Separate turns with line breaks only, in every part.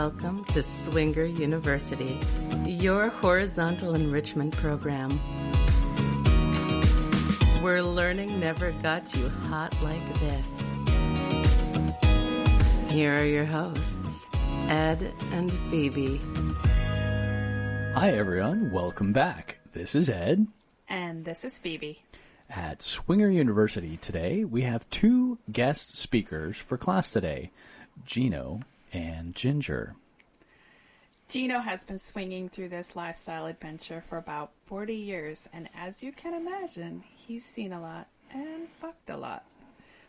Welcome to Swinger University, your horizontal enrichment program, where learning never got you hot like this. Here are your hosts, Ed and Phoebe.
Hi everyone, welcome back. This is Ed.
And this is Phoebe.
At Swinger University today, we have two guest speakers for class today, Gino and Ginger.
Gino has been swinging through this lifestyle adventure for about 40 years, and as you can imagine, he's seen a lot and fucked a lot.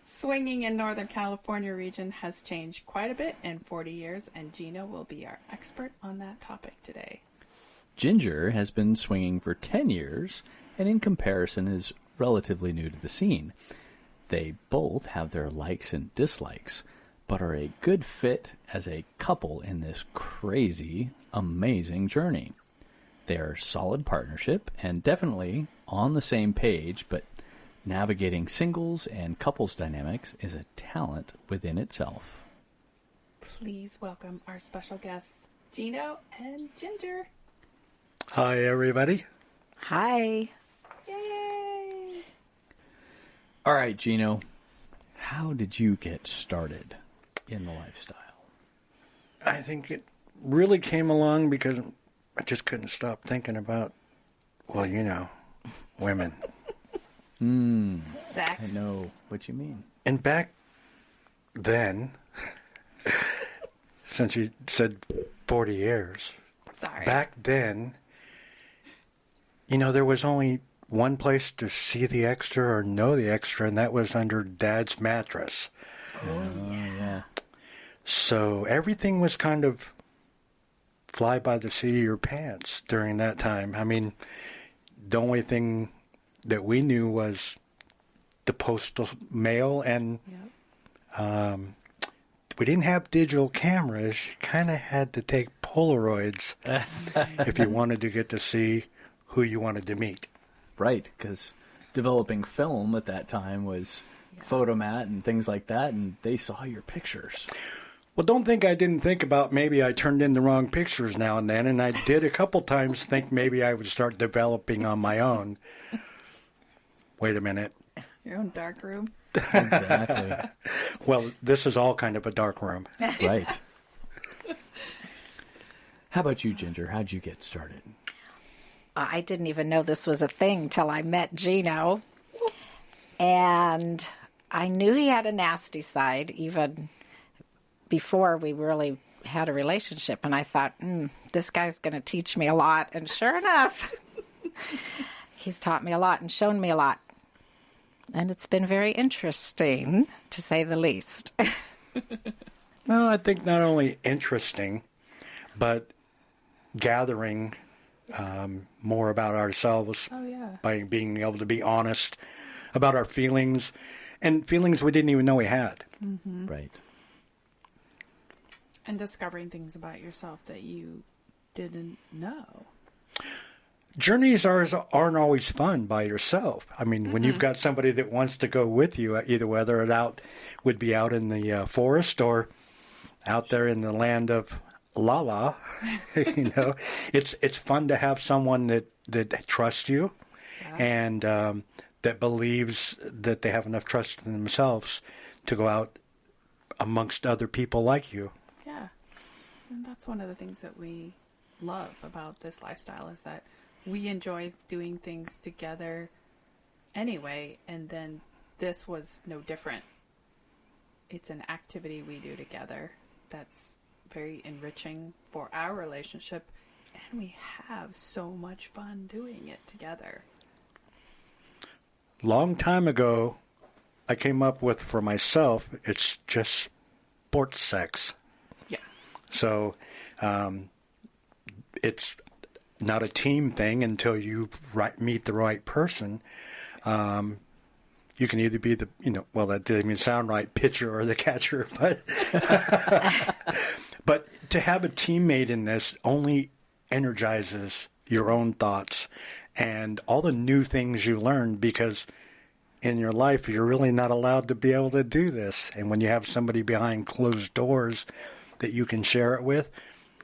Swinging in Northern California region has changed quite a bit in 40 years, and Gino will be our expert on that topic today.
Ginger has been swinging for 10 years, and in comparison is relatively new to the scene. They both have their likes and dislikes, but are a good fit as a couple in this crazy, amazing journey. They are a solid partnership and definitely on the same page, but navigating singles and couples dynamics is a talent within itself.
Please welcome our special guests, Gino and Ginger.
Hi, everybody.
Hi.
Yay!
All right, Gino, how did you get started in the lifestyle?
I think it really came along because I just couldn't stop thinking about, well, you know, women.
Sex.
I know what you mean.
And back then, since you said 40 years,
Sorry.
back then, you know, there was only one place to see the extra or know the extra, and that was under Dad's mattress.
Oh, yeah.
So everything was kind of fly by the seat of your pants during that time. I mean, the only thing that we knew was the postal mail, and we didn't have digital cameras. You kind of had to take Polaroids if you wanted to get to see who you wanted to meet.
Right, because developing film at that time was Photomat and things like that, and they saw your pictures.
Well, don't think I didn't think about maybe I turned in the wrong pictures now and then, and I did a couple times think maybe I would start developing on my own. Wait a minute.
Your own dark room.
Exactly.
Well, this is all kind of a dark room.
Right. How about you, Ginger? How'd you get started?
I didn't even know this was a thing till I met Gino. Oops. And I knew he had a nasty side even before we really had a relationship. And I thought, this guy's going to teach me a lot. And sure enough, he's taught me a lot and shown me a lot. And it's been very interesting, to say the least.
Well, I think not only interesting, but gathering more about ourselves by being able to be honest about our feelings and feelings we didn't even know we had.
Mm-hmm.
Right.
And discovering things about yourself that you didn't know.
Journeys aren't always fun by yourself. I mean, when you've got somebody that wants to go with you, either whether it would be out in the forest or out there in the land of La, you know, it's fun to have someone that trusts you and that believes that they have enough trust in themselves to go out amongst other people like you.
Yeah. And that's one of the things that we love about this lifestyle is that we enjoy doing things together anyway, and then this was no different. It's an activity we do together that's very enriching for our relationship, and we have so much fun doing it together.
Long time ago, I came up with for myself, it's just sports sex.
Yeah.
So it's not a team thing until you meet the right person. You can either be the, well, that didn't even sound right, pitcher or the catcher, but but to have a teammate in this only energizes your own thoughts and all the new things you learn, because in your life you're really not allowed to be able to do this. And when you have somebody behind closed doors that you can share it with,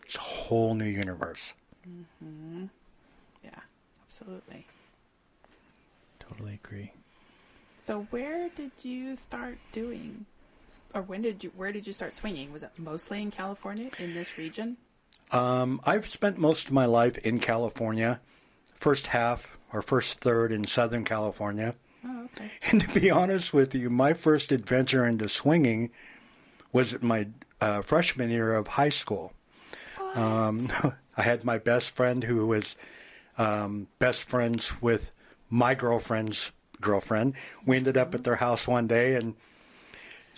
it's a whole new universe.
Mm-hmm. Yeah, absolutely.
Totally agree.
So where did you start doing, or where did you start swinging? Was it mostly in California, in this region?
I've spent most of my life in California, first third in Southern California.
Oh, okay.
And to be honest with you, my first adventure into swinging was at my freshman year of high school. I had my best friend who was best friends with my girlfriend's girlfriend. We ended up at their house one day, and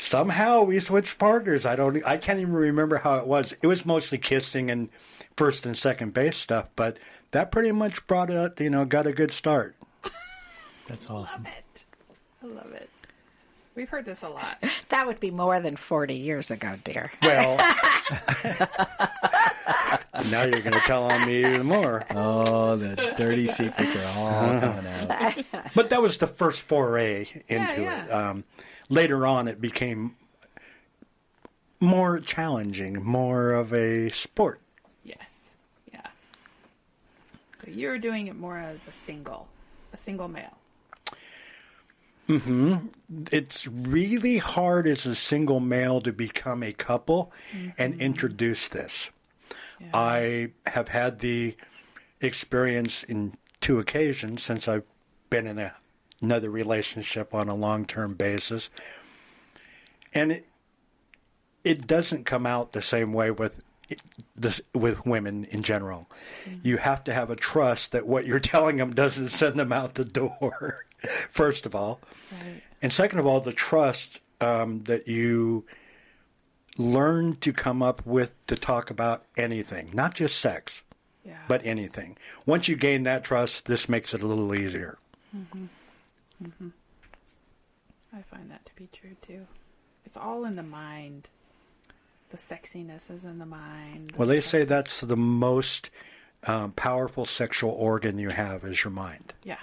somehow we switched partners. I can't even remember how it was. It was mostly kissing and first and second base stuff, but that pretty much got a good start.
That's awesome.
I love it. We've heard this a lot.
That would be more than 40 years ago, dear.
Well, now you're going to tell on me even more.
Oh, the dirty secrets are all coming out.
But that was the first foray into it. Later on, it became more challenging, more of a sport.
Yes. Yeah. So you were doing it more as a single male.
Mm-hmm. It's really hard as a single male to become a couple and introduce this. Yeah. I have had the experience in 2 occasions since I've been in another relationship on a long-term basis. And it doesn't come out the same way with women in general. Mm-hmm. You have to have a trust that what you're telling them doesn't send them out the door, first of all. Right. And second of all, the trust that you learn to come up with to talk about anything, not just sex, but anything. Once you gain that trust, this makes it a little easier.
Mm-hmm. Mm-hmm. I find that to be true, too. It's all in the mind. The sexiness is in the mind.
Well, they say that's the most powerful sexual organ you have is your mind.
Yeah,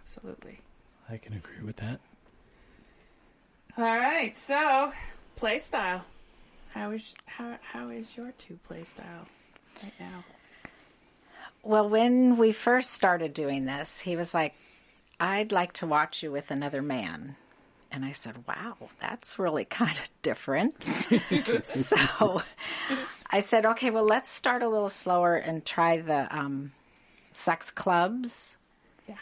absolutely.
I can agree with that.
All right, so play style. How is your 2 play style right now?
Well, when we first started doing this, he was like, "I'd like to watch you with another man." And I said, wow, that's really kind of different. So I said, okay, well, let's start a little slower and try the sex clubs. Yeah.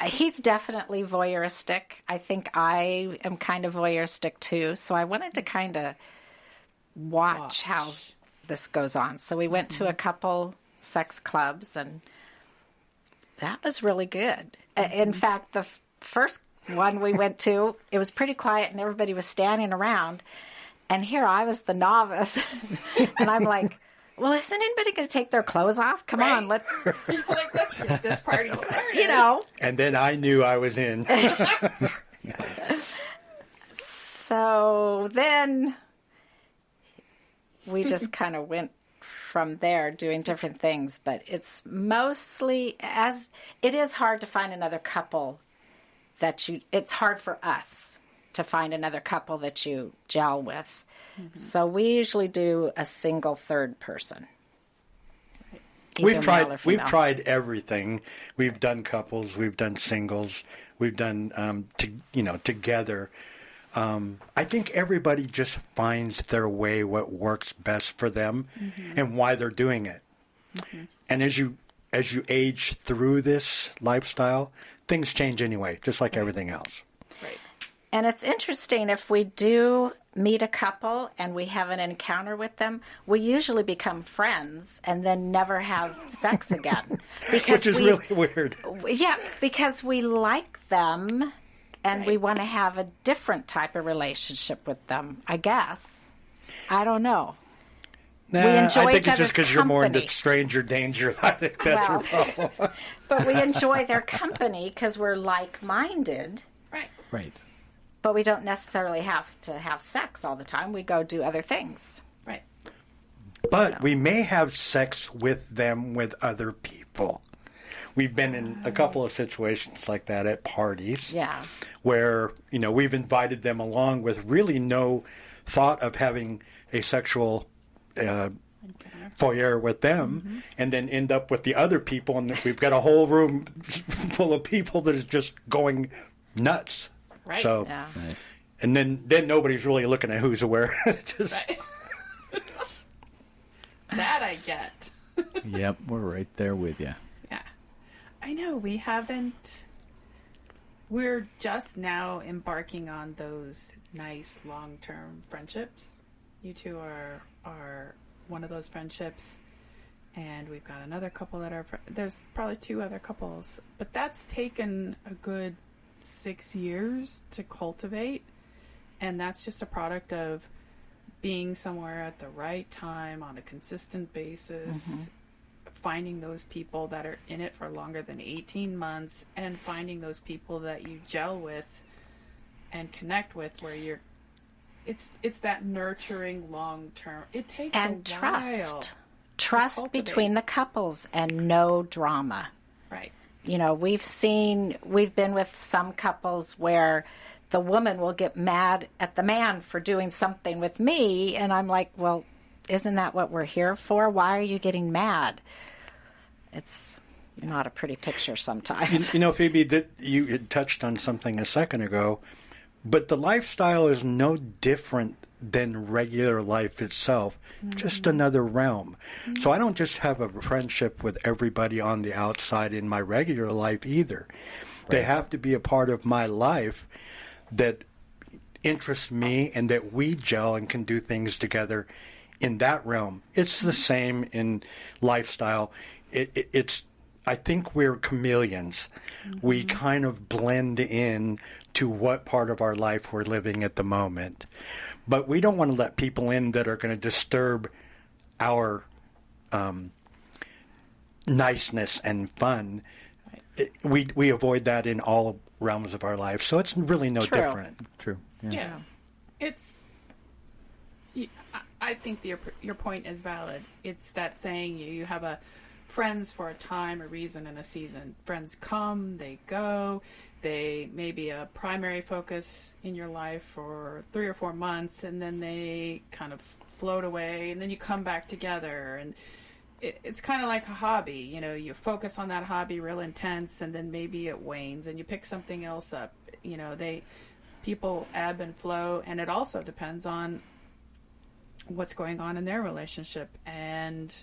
He's definitely voyeuristic. I think I am kind of voyeuristic too. So I wanted to kind of watch how this goes on. So we went to a couple sex clubs, and that was really good. In fact, the first one we went to, it was pretty quiet and everybody was standing around, and here I was the novice and I'm like, well, isn't anybody going to take their clothes off? Come on, let's
get this party started.
And then I knew I was in.
So then we just kind of went from there doing different things, but it's mostly, as it is hard to find another couple it's hard for us to find another couple that you gel with. Mm-hmm. So we usually do a single third person.
Right. We've tried everything. We've done couples, we've done singles, we've done together. I think everybody just finds their way, what works best for them, and why they're doing it. Mm-hmm. And as you age through this lifestyle, things change anyway, just like everything else.
Right. And it's interesting, if we do meet a couple and we have an encounter with them, we usually become friends and then never have sex again.
Which is really weird.
Yeah, because we like them and we want to have a different type of relationship with them, I guess. I don't know.
Nah,
we enjoy
I think
each
it's just because you're more into stranger danger. I think that's your problem.
But we enjoy their company because we're like-minded.
Right.
But we don't necessarily have to have sex all the time. We go do other things.
Right.
But we may have sex with them with other people. we've been in a couple of situations like that at parties.
Yeah.
Where, we've invited them along with really no thought of having a sexual foyer with them, and then end up with the other people, and we've got a whole room full of people that is just going nuts.
Right.
So,
Yeah.
Nice.
and then nobody's really looking at who's where.
Right. That I get.
Yep, we're right there with you.
Yeah. I know we're just now embarking on those nice long-term friendships. You two are one of those friendships, and we've got another couple that are, there's probably 2 other couples, but that's taken a good 6 years to cultivate, and that's just a product of being somewhere at the right time on a consistent basis, finding those people that are in it for longer than 18 months, and finding those people that you gel with and connect with, where it's that nurturing long term. It takes
And
a while.
Trust
cultivate.
between the couples and no drama.
Right.
We've been with some couples where the woman will get mad at the man for doing something with me, and I'm like, well, isn't that what we're here for? Why are you getting mad? It's not a pretty picture sometimes.
Phoebe, that you had touched on something a second ago, but the lifestyle is no different than regular life itself, just another realm. So I don't just have a friendship with everybody on the outside in my regular life either. They have to be a part of my life that interests me and that we gel and can do things together in that realm. It's the same in lifestyle. It's I think we're chameleons. We kind of blend in to what part of our life we're living at the moment. But we don't want to let people in that are going to disturb our niceness and fun. We avoid that in all realms of our life. So it's really no
True.
different.
True.
Yeah. I think your point is valid. It's that saying you have friends for a time, a reason, and a season. Friends come, they go. They may be a primary focus in your life for 3 or 4 months, and then they kind of float away, and then you come back together. And it's kind of like a hobby. You focus on that hobby real intense, and then maybe it wanes, and you pick something else up. People ebb and flow, and it also depends on what's going on in their relationship and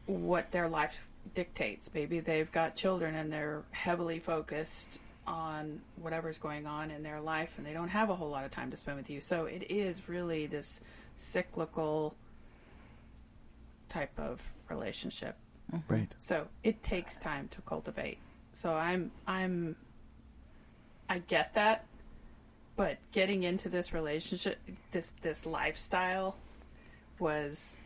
what their life dictates. Maybe they've got children and they're heavily focused on whatever's going on in their life, and they don't have a whole lot of time to spend with you. So it is really this cyclical type of relationship.
Right.
So it takes time to cultivate. So I get that, but getting into this relationship, this lifestyle was,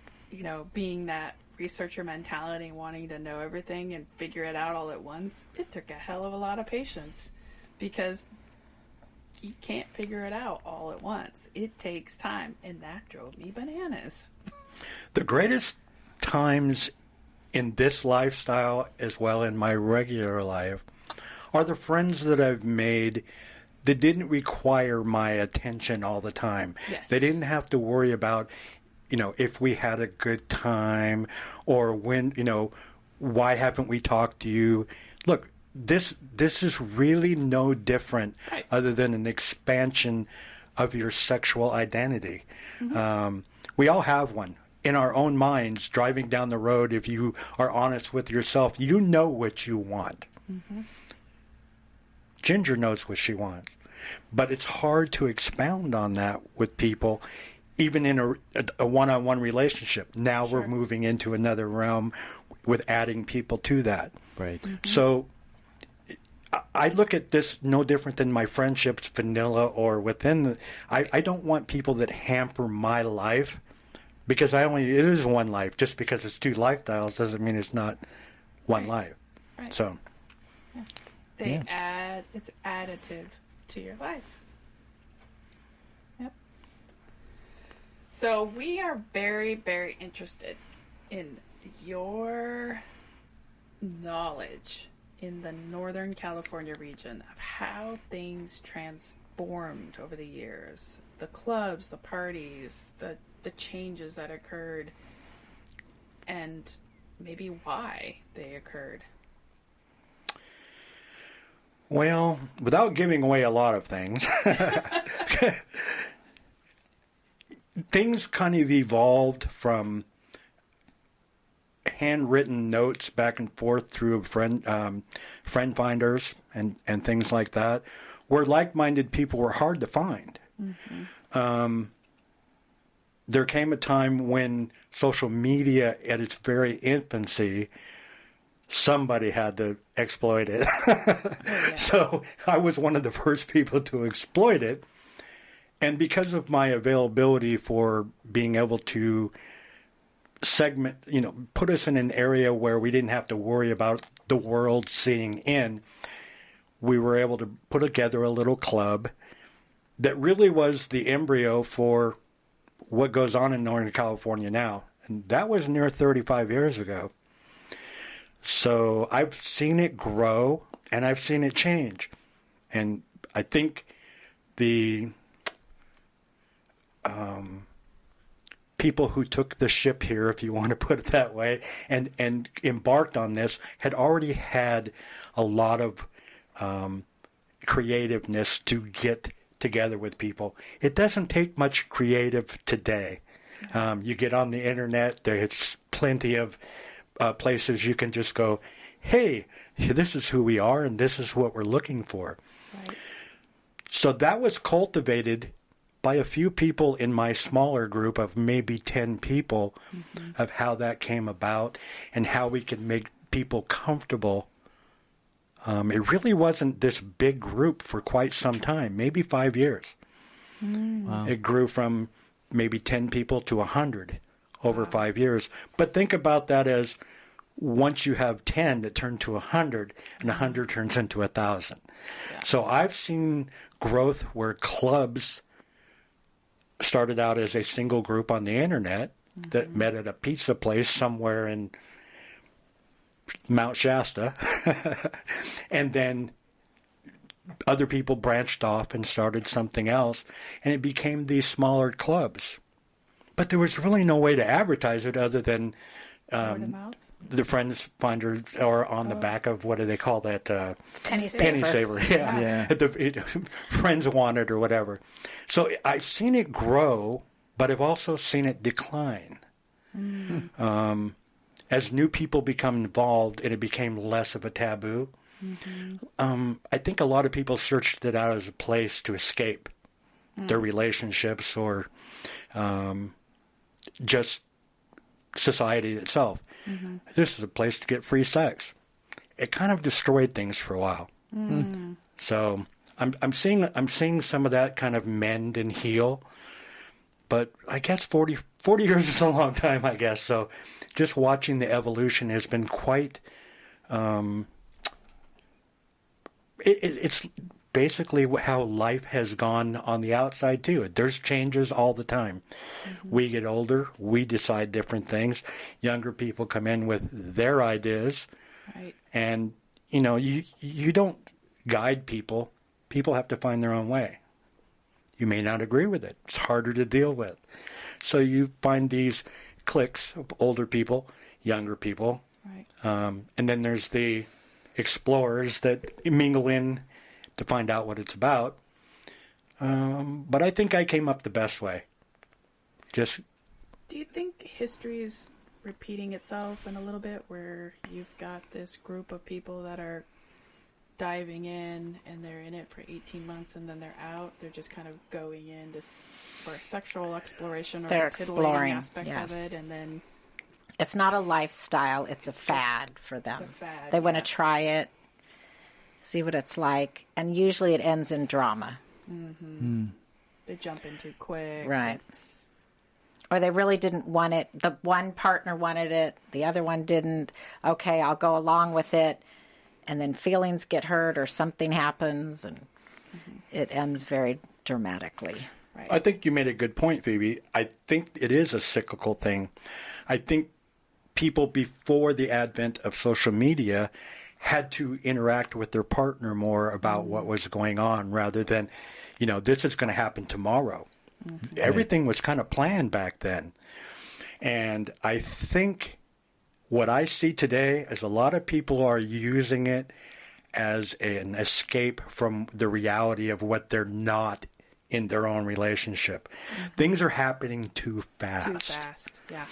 being that researcher mentality, wanting to know everything and figure it out all at once. It took a hell of a lot of patience, because you can't figure it out all at once. It takes time, and that drove me bananas.
The greatest times in this lifestyle, as well in my regular life, are the friends that I've made that didn't require my attention all the time.
Yes.
They didn't have to worry about, if we had a good time, or when, why haven't we talked to you? Look, this is really no different,
right,
other than an expansion of your sexual identity. We all have one. In our own minds, driving down the road, if you are honest with yourself, you know what you want. Ginger knows what she wants. But it's hard to expound on that with people, even in a one-on-one relationship. Now
Sure.
we're moving into another realm with adding people to that.
Right.
So I look at this no different than my friendships, vanilla or within. I don't want people that hamper my life, because it is one life. Just because it's 2 lifestyles doesn't mean it's not one life.
Right.
So
It's additive to your life. Yep. So we are very, very interested in your knowledge in the Northern California region of how things transformed over the years. The clubs, the parties, the changes that occurred, and maybe why they occurred.
Well, without giving away a lot of things, things kind of evolved from handwritten notes back and forth through friend finders and things like that, where like-minded people were hard to find. Mm-hmm. There came a time when social media, at its very infancy, somebody had to exploit it. So I was one of the first people to exploit it. And because of my availability for being able to segment, put us in an area where we didn't have to worry about the world seeing in, we were able to put together a little club that really was the embryo for what goes on in Northern California now. And that was near 35 years ago. So I've seen it grow and I've seen it change. And I think the people who took the ship here, if you want to put it that way, and embarked on this had already had a lot of creativeness to get together with people. It doesn't take much creative today. You get on the internet, there's plenty of places you can just go, hey, this is who we are and this is what we're looking for. Right. So that was cultivated by a few people in my smaller group of maybe 10 people, of how that came about and how we could make people comfortable. It really wasn't this big group for quite some time, maybe 5 years. Wow. It grew from maybe 10 people to 100 over 5 years. But think about that as once you have 10 that turn to 100, and 100 turns into 1,000. Yeah. So I've seen growth where clubs started out as a single group on the internet that met at a pizza place somewhere in Mount Shasta. And then other people branched off and started something else, and it became these smaller clubs. But there was really no way to advertise it other than the friends finders, or on the back of, what do they call that?
Penny
saver. Yeah. Friends wanted or whatever. So I've seen it grow, but I've also seen it decline. As new people become involved and it became less of a taboo, I think a lot of people searched it out as a place to escape their relationships or just society itself. This is a place to get free sex. It kind of destroyed things for a while. So I'm seeing some of that kind of mend and heal. But I guess 40 years is a long time, I guess. So just watching the evolution has been quite... It's basically how life has gone on the outside, too. There's changes all the time. We get older. We decide different things. Younger people come in with their ideas. Right. And, you don't guide people. People have to find their own way. You may not agree with it. It's harder to deal with. So you find these cliques of older people, younger people. Right. And then there's the explorers that mingle in to find out what it's about. But I think I came up the best way. Do
you think history is repeating itself in a little bit, where you've got this group of people that are diving in and they're in it for 18 months and then they're out? They're just kind of going in for sexual exploration or
they're
the titillating
exploring
aspect of it, and then
it's not a lifestyle, it's a fad for them.
It's a fad,
they want to try it, see what it's like, and usually it ends in drama.
They jump in too quick.
Right. Or they really didn't want it. The one partner wanted it, the other one didn't. Okay, I'll go along with it. And then feelings get hurt or something happens, and it ends very dramatically.
Right.
I think you made a good point, Phoebe. I think it is a cyclical thing. I think people before the advent of social media had to interact with their partner more about what was going on rather than, this is going to happen tomorrow. Mm-hmm. Everything was kind of planned back then. And I think what I see today is a lot of people are using it as an escape from the reality of what they're not in their own relationship. Mm-hmm. Things are happening too fast.
Too fast, yeah.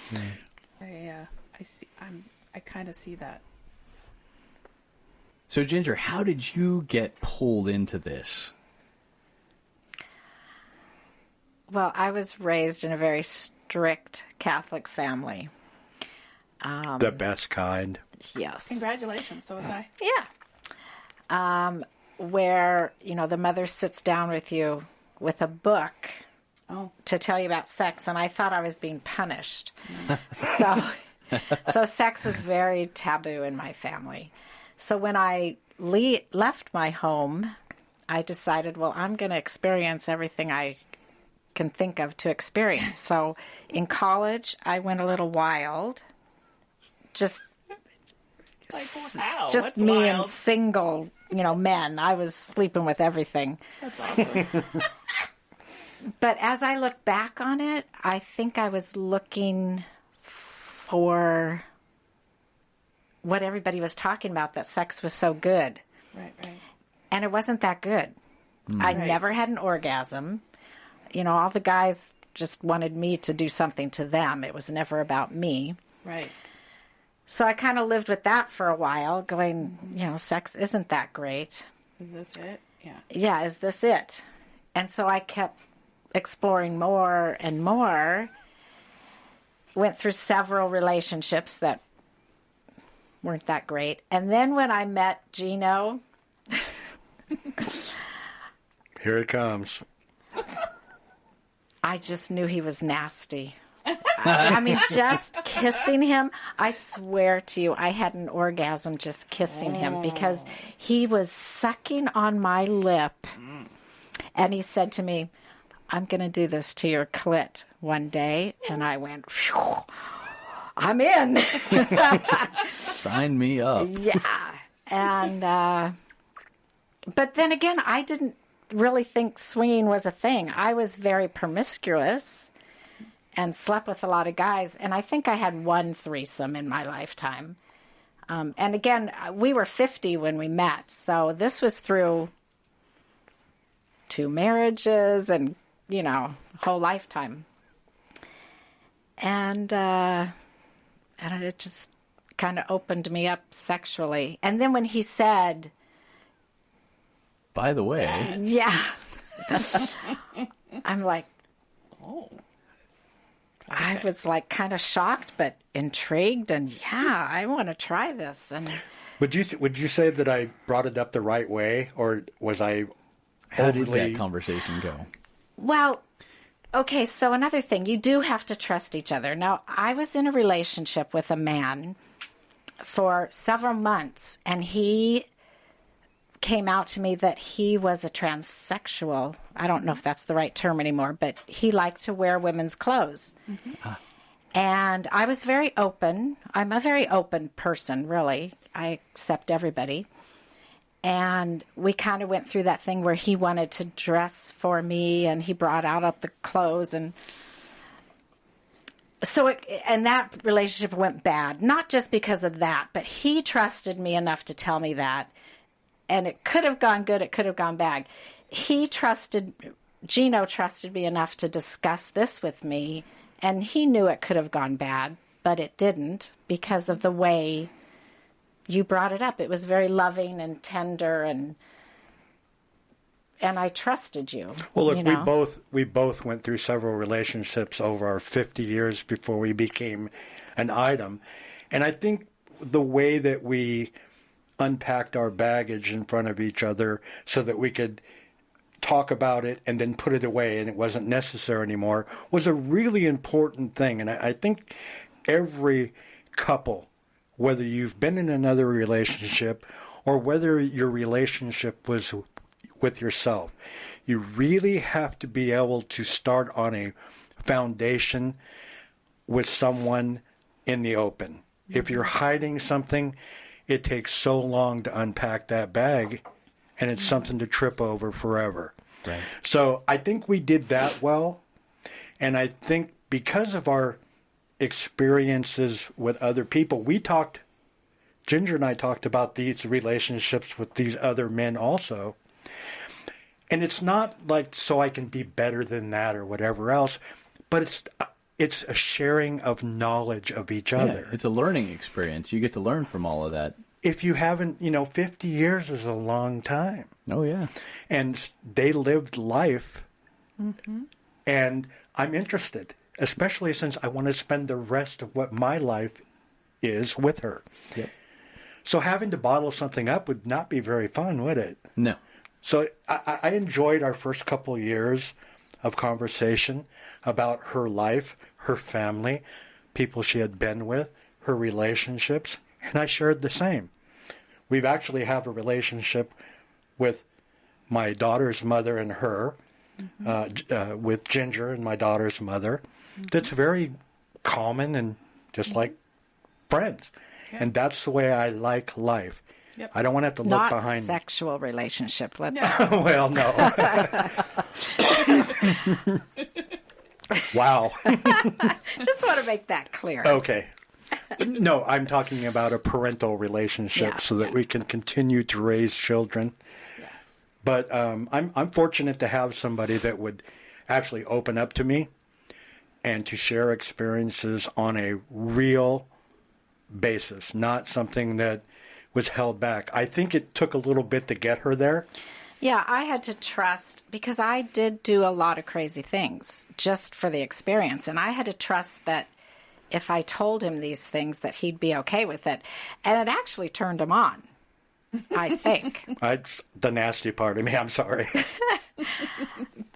I kind of see that.
So, Ginger, how did you get pulled into this?
Well, I was raised in a very strict Catholic family.
The best kind.
Yes.
Congratulations, so was I.
Yeah. Where, the mother sits down with you with a book to tell you about sex, and I thought I was being punished. So sex was very taboo in my family. So when I left my home, I decided, well, I'm going to experience everything I can think of to experience. So in college, I went a little wild. Just
wow,
just me wild? And single, men. I was sleeping with everything.
That's awesome.
But as I look back on it, I think I was looking for what everybody was talking about, that sex was so good.
Right.
And it wasn't that good. I never had an orgasm. All the guys just wanted me to do something to them. It was never about me.
Right.
So I kind of lived with that for a while, going, sex isn't that great.
Is this it? Yeah.
Yeah, is this it? And so I kept exploring more and more. Went through several relationships that weren't that great. And then when I met Gino...
Here it comes.
I just knew he was nasty. I mean, just kissing him, I swear to you, I had an orgasm just kissing him because he was sucking on my lip. And he said to me, I'm going to do this to your clit one day. And I went, phew, I'm in.
Sign me up.
Yeah. And, but then again, I didn't really think swinging was a thing. I was very promiscuous and slept with a lot of guys. And I think I had one threesome in my lifetime. And again, we were 50 when we met. So this was through 2 marriages and, whole lifetime. And it just kind of opened me up sexually. And then when he said...
By the way...
Yeah. I'm like... Oh. Okay. I was like kind of shocked but intrigued, and yeah, I want to try this. And
would you say that I brought it up the right way, or was I
How did that conversation go?
Well, okay, so another thing, you do have to trust each other. Now, I was in a relationship with a man for several months, and he came out to me that he was a transsexual. I don't know if that's the right term anymore, but he liked to wear women's clothes. Mm-hmm. And I was very open. I'm a very open person, really. I accept everybody. And we kind of went through that thing where he wanted to dress for me, and he brought out the clothes. And so and that relationship went bad, not just because of that, but he trusted me enough to tell me that. And it could have gone good, it could have gone bad. Gino trusted me enough to discuss this with me, and he knew it could have gone bad, but it didn't because of the way you brought it up. It was very loving and tender, and I trusted you.
Well, look, we both went through several relationships over our 50 years before we became an item. And I think the way that we unpacked our baggage in front of each other so that we could talk about it and then put it away and it wasn't necessary anymore was a really important thing. And I think every couple, whether you've been in another relationship or whether your relationship was with yourself, you really have to be able to start on a foundation with someone in the open. If you're hiding something, it takes so long to unpack that bag, and it's something to trip over forever.
Right.
So I think we did that well, and I think because of our experiences with other people, Ginger and I talked about these relationships with these other men also. And it's not like so I can be better than that or whatever else, but it's a sharing of knowledge of each other.
It's a learning experience. You get to learn from all of that.
If you haven't, 50 years is a long time.
Oh, yeah.
And they lived life, and I'm interested, especially since I want to spend the rest of what my life is with her.
Yep.
So having to bottle something up would not be very fun, would it?
No.
So I enjoyed our first couple of years of conversation about her life, her family, people she had been with, her relationships, and I shared the same. We've actually have a relationship with my daughter's mother and her, with Ginger and my daughter's mother, that's very common and just like friends.
Yeah.
And that's the way I like life.
Yep.
I don't want to have to look
Not
behind.
sexual relationship. Let's
Well, no. Wow.
just want to make that clear.
Okay. No, I'm talking about a parental relationship
Yeah.
so that we can continue to raise children.
Yes.
But I'm fortunate to have somebody that would actually open up to me and to share experiences on a real basis, not something that was held back. I think it took a little bit to get her there.
Yeah, I had to trust because I did do a lot of crazy things just for the experience. And I had to trust that if I told him these things that he'd be okay with it. And it actually turned him on, I think.
The nasty part of me, I'm sorry.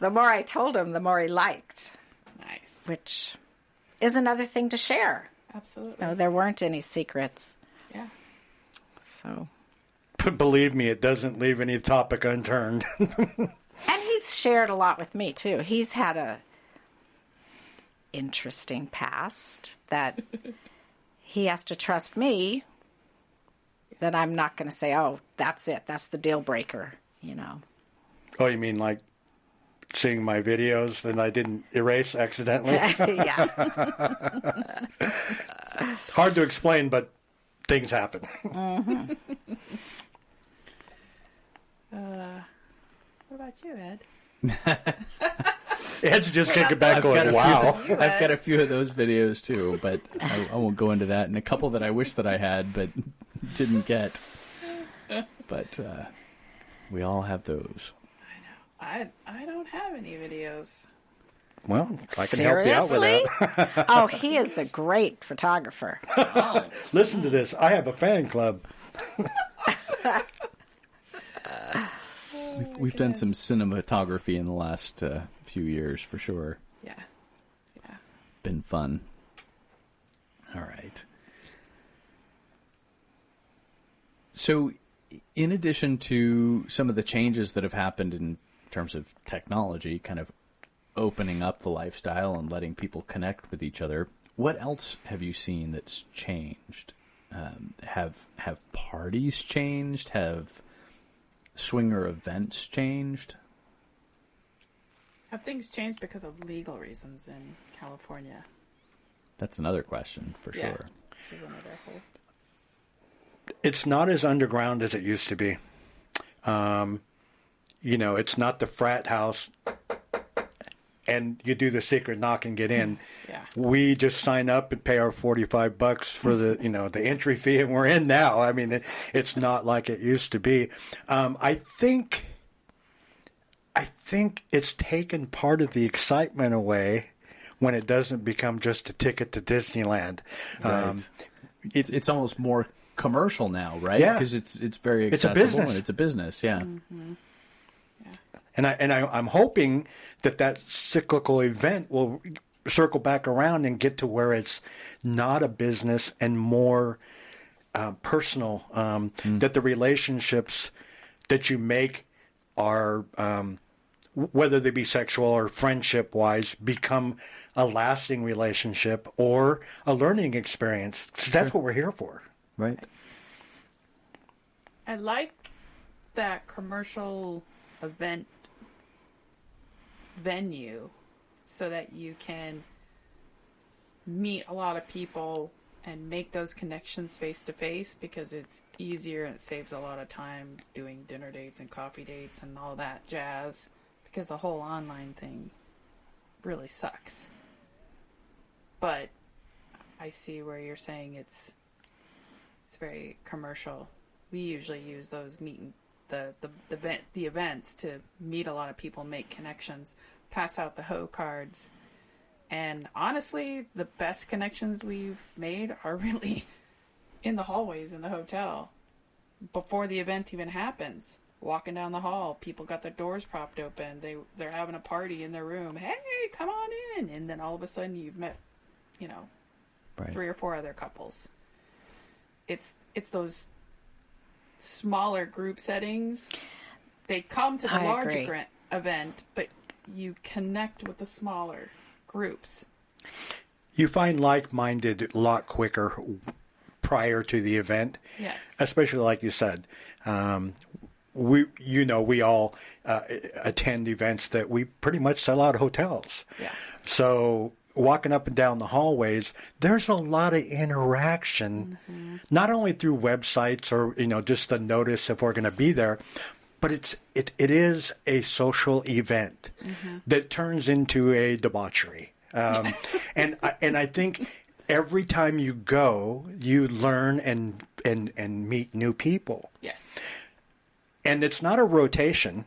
The more I told him, the more he liked,
Nice.
which is another thing to share.
Absolutely.
No, there weren't any secrets.
Yeah.
So,
But believe me, it doesn't leave any topic unturned.
and he's shared a lot with me too. He's had a interesting past that he has to trust me that I'm not going to say, "Oh, that's it. That's the deal breaker,"
Oh, you mean like seeing my videos that I didn't erase accidentally?
Yeah.
Hard to explain, but things happen.
What about you, Ed?
Ed's just kicking back going, wow.
I've got a few of those videos too, but I won't go into that. And a couple that I wish that I had, but didn't get. But we all have those.
I don't have any videos.
Well, I can help you out with that.
Oh, he is a great photographer.
Listen to this. I have a fan club.
We've done some cinematography in the last few years for sure.
Yeah. Yeah.
Been fun. All right. So, in addition to some of the changes that have happened in terms of technology, kind of opening up the lifestyle and letting people connect with each other, what else have you seen that's changed? Have parties changed? Have swinger events changed?
Have things changed because of legal reasons in California?
That's another question for
Yeah.
sure.
Which is another whole...
It's not as underground as it used to be. It's not the frat house and you do the secret knock and get in.
Yeah.
We just sign up and pay our $45 for the the entry fee, and we're in now. I mean, it's not like it used to be. I think it's taken part of the excitement away when it doesn't become just a ticket to Disneyland.
Right. It's almost more commercial now, right?
Yeah.
Because it's very
It's a
accessible
business.
and it's a business. Yeah.
Mm-hmm.
And I'm hoping that cyclical event will circle back around and get to where it's not a business and more personal. That the relationships that you make are whether they be sexual or friendship-wise, become a lasting relationship or a learning experience. So that's what we're here for.
Right.
I like that commercial event venue so that you can meet a lot of people and make those connections face to face, because it's easier and it saves a lot of time doing dinner dates and coffee dates and all that jazz, because the whole online thing really sucks. But I see where you're saying it's very commercial. We usually use those the events to meet a lot of people, make connections, pass out the hoe cards. And honestly, the best connections we've made are really in the hallways in the hotel before the event even happens. Walking down the hall, people got their doors propped open. They're having a party in their room. Hey, come on in. And then all of a sudden you've met,
Right.
3 or 4 other couples. It's those smaller group settings. They come to the larger event, but you connect with the smaller groups.
You find like-minded a lot quicker prior to the event.
Yes.
Especially like you said. We all attend events that we pretty much sell out hotels.
Yeah.
So walking up and down the hallways, there's a lot of interaction, not only through websites or just the notice if we're going to be there, but it is a social event that turns into a debauchery. And I think every time you go, you learn and meet new people.
Yes.
And it's not a rotation.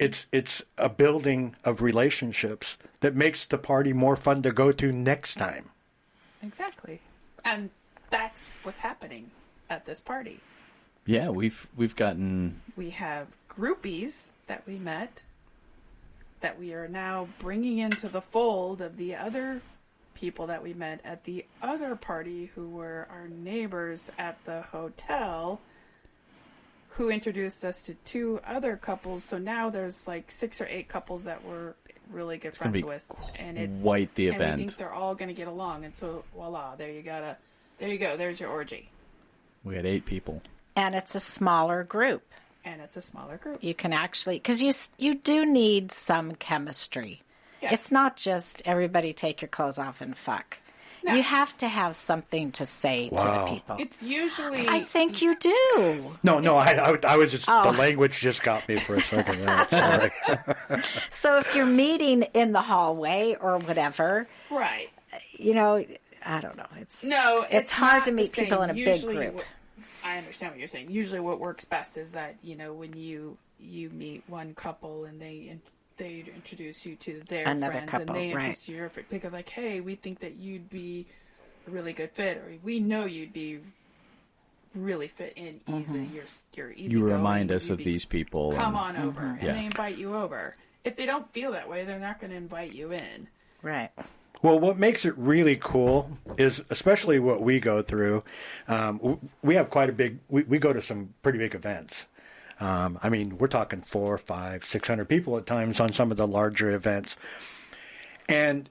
It's a building of relationships that makes the party more fun to go to next time.
Exactly. And that's what's happening at this party.
Yeah, we've gotten...
We have groupies that we met that we are now bringing into the fold of the other people that we met at the other party who were our neighbors at the hotel, who introduced us to 2 other couples. So now there's like 6 or 8 couples that we're really good friends with. And it's
quite the
and
event.
we think they're all going to get along. And so voila, there you go. There's your orgy.
We had 8 people.
And it's a smaller group.
You
can actually, because you do need some chemistry.
Yeah.
It's not just everybody take your clothes off and fuck. No. You have to have something to say to the people.
It's usually...
I think you do.
No, I was just... The language just got me for a second. Sorry.
So if you're meeting in the hallway or whatever...
Right.
I don't know. It's hard to meet people in a big group.
I understand what you're saying. Usually what works best is that, when you meet one couple and they introduce you to their
another
friends
couple,
and they introduce
right.
you to your friends. Because like, hey, we think that you'd be a really good fit, or we know you'd be really fit in easy. You're easy.
You remind us of these people.
Come on over. And they invite you over. If they don't feel that way, they're not going to invite you in.
Right.
Well, what makes it really cool is, especially what we go through, we have quite a big, we go to some pretty big events. We're talking 400, 500, 600 people at times on some of the larger events. And,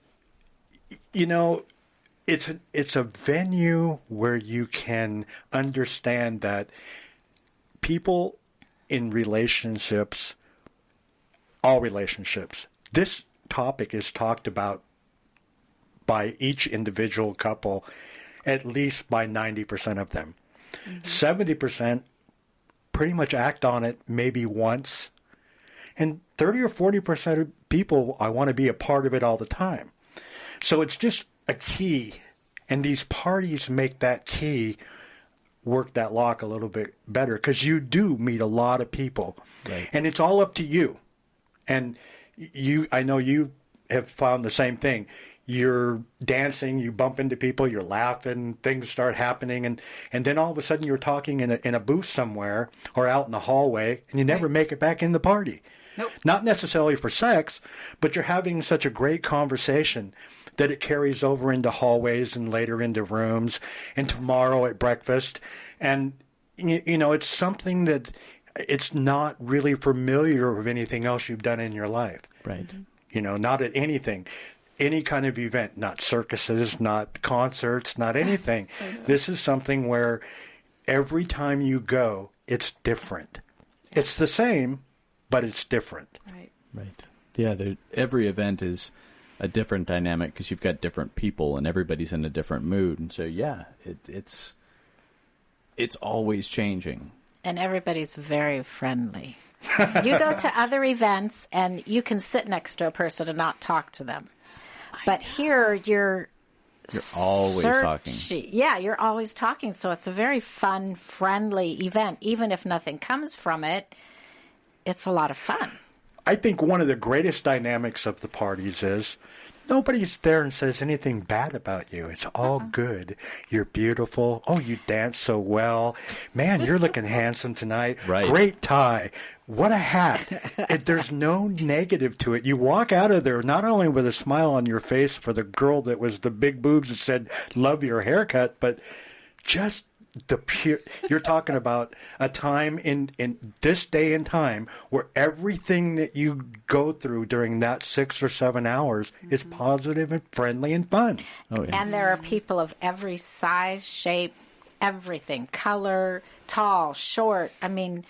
it's a venue where you can understand that people in relationships, all relationships, this topic is talked about by each individual couple, at least by 90% of them. 70% pretty much act on it maybe once. And 30 or 40% of people, I want to be a part of it all the time. So it's just a key. And these parties make that key work that lock a little bit better, because you do meet a lot of people.
Right.
And it's all up to you. And I know you have found the same thing. You're dancing, you bump into people, you're laughing, things start happening, and then all of a sudden you're talking in a booth somewhere or out in the hallway, and you never make it back in the party.
Nope.
Not necessarily for sex, but you're having such a great conversation that it carries over into hallways and later into rooms and tomorrow at breakfast. And, it's something that it's not really familiar with anything else you've done in your life.
Right.
You know, not at anything. Any kind of event, not circuses, not concerts, not anything. This is something where every time you go, it's different. It's the same, but it's different.
Right.
Right. Yeah, every event is a different dynamic because you've got different people and everybody's in a different mood. And so, yeah, it's always changing.
And everybody's very friendly. You go to other events and you can sit next to a person and not talk to them. But here you're
always talking.
Yeah, you're always talking. So it's a very fun, friendly event. Even if nothing comes from it, it's a lot of fun.
I think one of the greatest dynamics of the parties is nobody's there and says anything bad about you. It's all good. You're beautiful. Oh, you dance so well. Man, you're looking handsome tonight.
Right.
Great tie. What a hat. There's no negative to it. You walk out of there not only with a smile on your face for the girl that was the big boobs that said, love your haircut, but just the pure, you're talking about a time in this day and time where everything that you go through during that 6 or 7 hours is positive and friendly and fun.
Oh, yeah.
And there are people of every size, shape, everything, color, tall, short. I mean,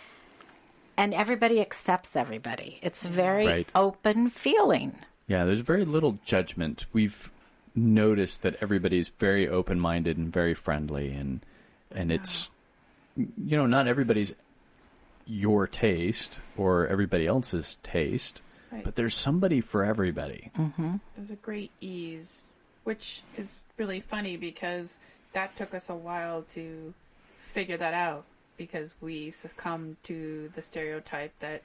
and everybody accepts everybody. It's a very open feeling.
Yeah, there's very little judgment. We've noticed that everybody's very open-minded and very friendly, and it's, you know, not everybody's your taste or everybody else's taste, but there's somebody for everybody.
Mm-hmm.
There's a great ease, which is really funny because that took us a while to figure that out, because we succumb to the stereotype that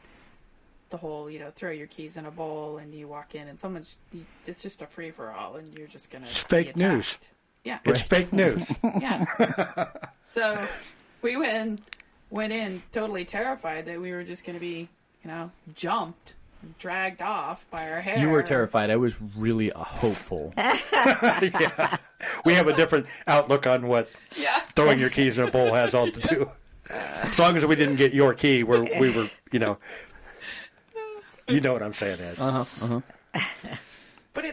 the whole, you know, throw your keys in a bowl and you walk in and it's just a free-for-all and you're just going to
It's fake news.
Yeah.
It's fake news.
Yeah. So we went in totally terrified that we were just going to be, you know, jumped, dragged off by our hair.
You were terrified. I was really hopeful.
Yeah. We have a different outlook on what throwing your keys in a bowl has all to do. As long as we didn't get your key, we were, you know what I'm saying, Ed.
But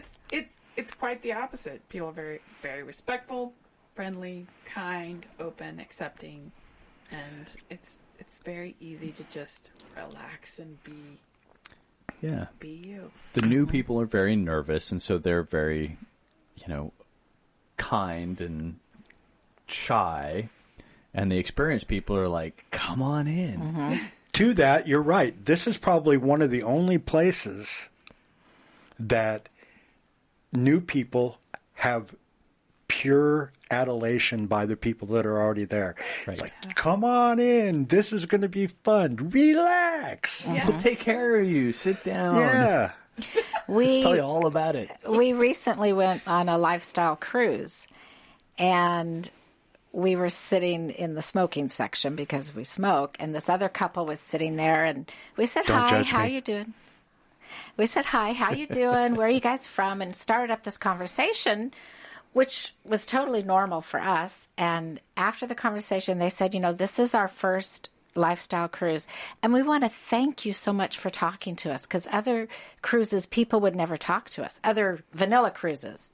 it's quite the opposite. People are very, very respectful, friendly, kind, open, accepting, and it's very easy to just relax and be you.
The new people are very nervous, and so they're very, you know, kind and shy, and the experienced people are like, come on in.
Mm-hmm.
To that, you're right. This is probably one of the only places that new people have pure adulation by the people that are already there.
Right.
It's like, come on in. This is going to be fun. Relax.
We'll take care of you. Sit down.
Yeah.
Let's tell you all about it.
We recently went on a lifestyle cruise, and we were sitting in the smoking section because we smoke, and this other couple was sitting there, and we said,
Don't
hi,
judge
how
me.
you doing? We said, hi, how you doing? Where are you guys from? And started up this conversation, which was totally normal for us. And after the conversation, they said, you know, this is our first lifestyle cruise, and we want to thank you so much for talking to us, because other cruises, people would never talk to us, other vanilla cruises.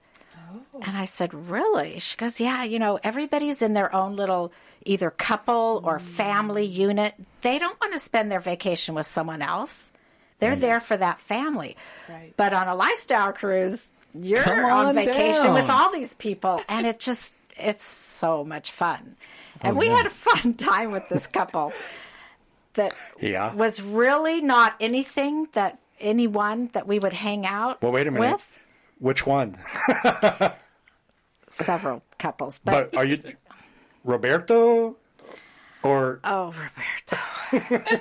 And I said, really? She goes, yeah, you know, everybody's in their own little either couple or family unit. They don't want to spend their vacation with someone else. They're there for that family.
Right.
But on a lifestyle cruise, you're
Come
on
on
vacation
down.
with all these people. And it's so much fun. And we had a fun time with this couple that was really not anyone that we would hang out
Well, wait a minute.
with.
Which one?
Several couples.
But are you Roberto or?
Oh, Roberto.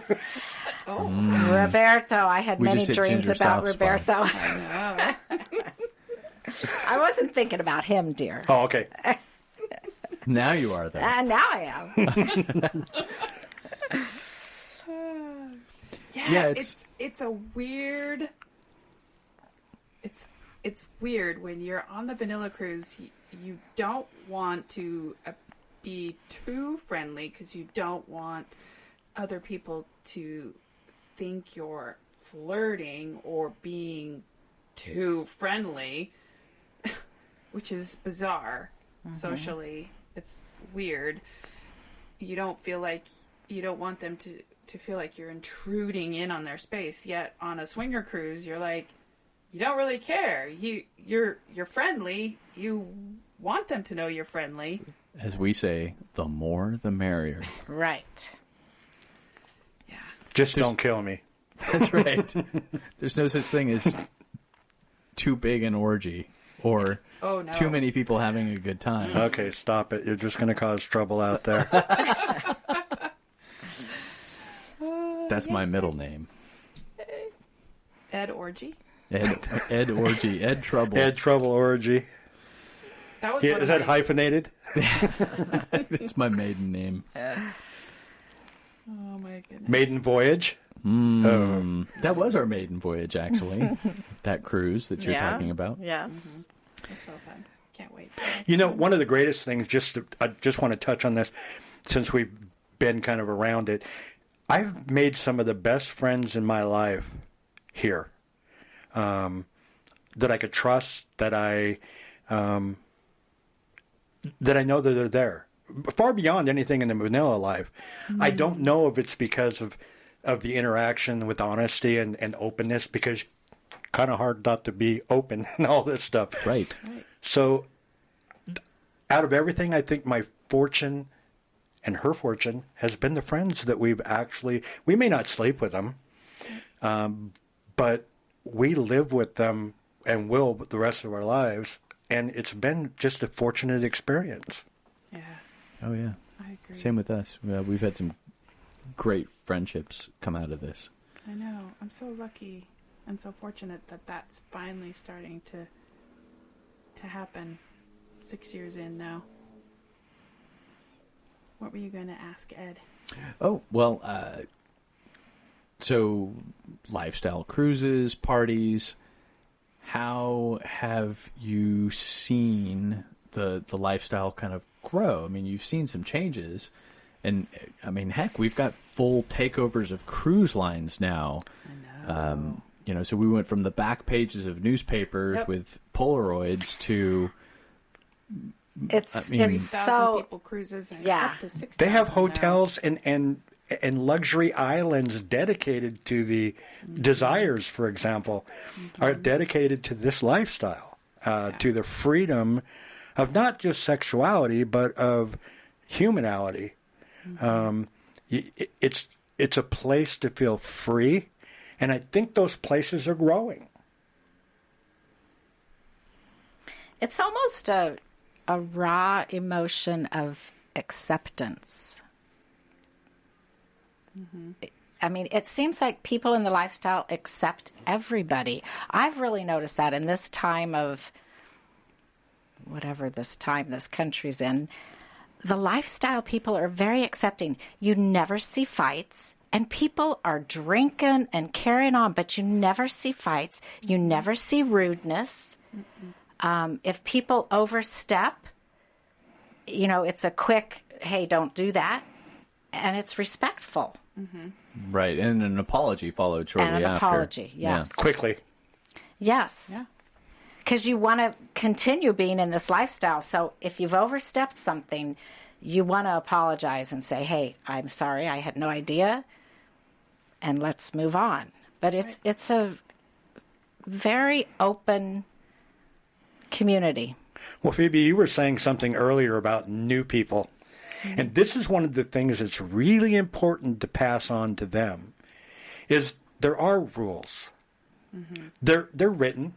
Roberto. I had
We
many
just hit
dreams
Ginger
about
South spot.
Roberto.
I know.
I wasn't thinking about him, dear.
Oh, okay.
Now you are, though.
Now I am.
Yeah, it's a weird. It's weird when you're on the vanilla cruise. You don't want to be too friendly because you don't want other people to think you're flirting or being too friendly, which is bizarre. Socially, it's weird. You don't want them to feel like you're intruding in on their space. Yet on a swinger cruise, you're like, you don't really care. You're friendly. You want them to know you're friendly.
As we say, the more the merrier.
Right.
Yeah.
Just don't kill me.
That's right. There's no such thing as too big an orgy or too many people having a good time.
Okay, stop it. You're just going to cause trouble out there.
That's my middle name.
Ed Orgy.
Ed Orgy. Ed Trouble.
Ed Trouble Orgy.
That was
Is that hyphenated?
It's my maiden name.
Oh my goodness.
Maiden Voyage?
That was our maiden voyage, actually. That cruise that you're talking about.
Yes.
It's so fun. Can't wait.
You know, one of the greatest things, I just want to touch on this, since we've been kind of around it. I've made some of the best friends in my life here, that I could trust, that I know that they're there, far beyond anything in the Manila life. I don't know if it's because of the interaction with honesty and openness, because kind of hard not to be open and all this stuff.
Right.
So, out of everything, I think my fortune and her fortune has been the friends that we may not sleep with them, but we live with them and will the rest of our lives. And it's been just a fortunate experience.
Yeah.
Oh, yeah.
I agree.
Same with us. We've had some great friendships come out of this.
I know. I'm so lucky and so fortunate that that's finally starting to happen 6 years in now. What were you going to ask, Ed?
Oh, well, so lifestyle cruises, parties, how have you seen the lifestyle kind of grow? I mean, you've seen some changes. And, I mean, heck, we've got full takeovers of cruise lines now.
I know.
So we went from the back pages of newspapers with Polaroids to...
It's
3,000
so
people cruises and
yeah.
up to 6,000
They have
now.
hotels and luxury islands dedicated to the desires, for example, are dedicated to this lifestyle, to the freedom of not just sexuality, but of humanality. It's a place to feel free, and I think those places are growing.
It's almost a raw emotion of acceptance. I mean, it seems like people in the lifestyle accept everybody. I've really noticed that in this time of whatever this country's in. The lifestyle people are very accepting. You never see fights, and people are drinking and carrying on, but you never see fights. You never see rudeness. If people overstep, it's a quick, hey, don't do that. And it's respectful.
Right, and an apology followed shortly after.
And an apology, yes.
Quickly.
Yes.
Yeah.
Because you want to continue being in this lifestyle. So if you've overstepped something, you want to apologize and say, hey, I'm sorry, I had no idea, and let's move on. But it's a very open community.
Well, Phoebe, you were saying something earlier about new people. And this is one of the things that's really important to pass on to them, is there are rules. They're written,